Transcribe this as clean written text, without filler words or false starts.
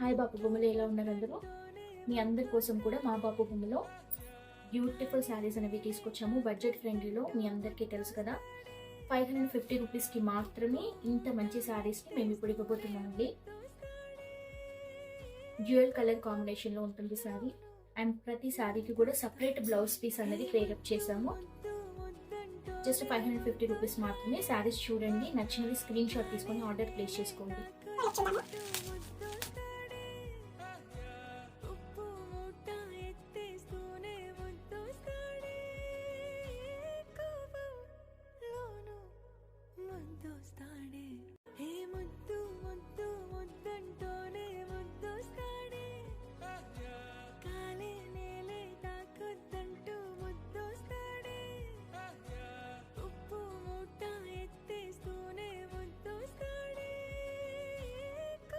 Hi బాపు బొమ్మలు, ఎలా ఉన్నారు అందరూ? మీ అందరి కోసం కూడా మా బాపు బొమ్మలో బ్యూటిఫుల్ శారీస్ అనేవి తీసుకొచ్చాము. బడ్జెట్ ఫ్రెండ్లీలో, మీ అందరికీ తెలుసు కదా. 550 రూపీస్కి మాత్రమే ఇంత మంచి శారీస్ని మేము ఇప్పుడు ఇవ్వబోతున్నామండి. డ్యూయల్ కలర్ కాంబినేషన్లో ఉంటుంది శారీ. అండ్ ప్రతి శారీకి కూడా సపరేట్ బ్లౌజ్ పీస్ అనేది పేరప్ చేసాము. జస్ట్ 550 రూపీస్ మాత్రమే. శారీస్ చూడండి, నచ్చినవి స్క్రీన్ షాట్ తీసుకొని ఆర్డర్ ప్లేస్ చేసుకోండి.